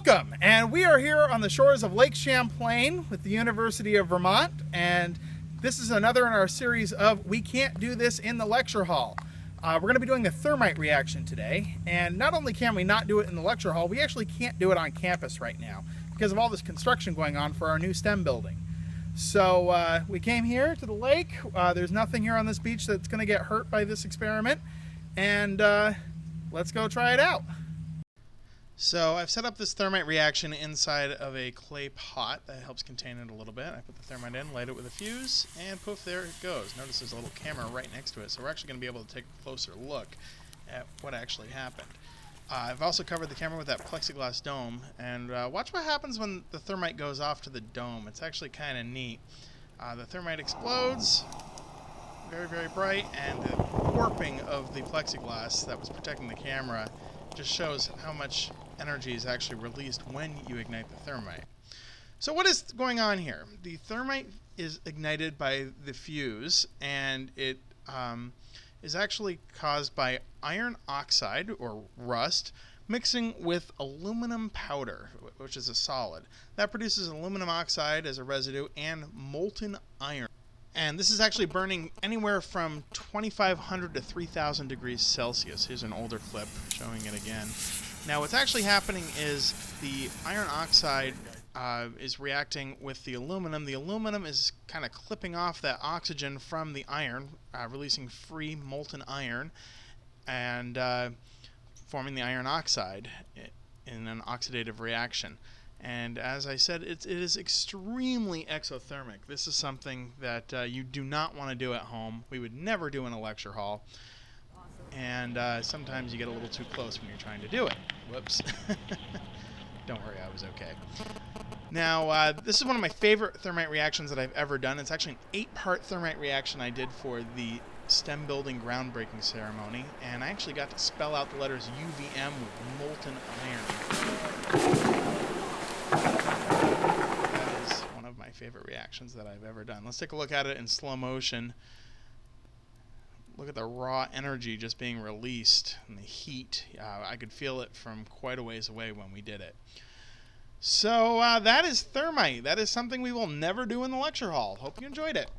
Welcome, and we are here on the shores of Lake Champlain with the University of Vermont, and this is another in our series of We Can't Do This in the Lecture Hall. We're going to be doing the thermite reaction today, and not only can we not do it in the lecture hall, we actually can't do it on campus right now because of all this construction going on for our new STEM building. So we came here to the lake. There's nothing here on this beach that's going to get hurt by this experiment, and let's go try it out. So I've set up this thermite reaction inside of a clay pot that helps contain it a little bit. I put the thermite in, light it with a fuse, and poof, there it goes. Notice there's a little camera right next to it, so we're actually going to be able to take a closer look at what actually happened. I've also covered the camera with that plexiglass dome, and watch what happens when the thermite goes off to the dome. It's actually kind of neat. The thermite explodes, very, very bright, and the warping of the plexiglass that was protecting the camera just shows how much energy is actually released when you ignite the thermite. So what is going on here? The thermite is ignited by the fuse, and it is actually caused by iron oxide, or rust, mixing with aluminum powder, which is a solid. That produces aluminum oxide as a residue and molten iron. And this is actually burning anywhere from 2,500 to 3,000 degrees Celsius. Here's an older clip showing it again. Now what's actually happening is the iron oxide is reacting with the aluminum. The aluminum is kind of clipping off that oxygen from the iron, releasing free molten iron, and forming the iron oxide in an oxidative reaction. And as I said, it is extremely exothermic. This is something that you do not want to do at home. We would never do in a lecture hall. And sometimes you get a little too close when you're trying to do it. Whoops. Don't worry, I was okay. Now, this is one of my favorite thermite reactions that I've ever done. It's actually an 8-part thermite reaction I did for the STEM building groundbreaking ceremony. And I actually got to spell out the letters UVM with molten iron. That is one of my favorite reactions that I've ever done. Let's take a look at it in slow motion. Look at the raw energy just being released and the heat. I could feel it from quite a ways away when we did it. So that is thermite. That is something we will never do in the lecture hall. Hope you enjoyed it.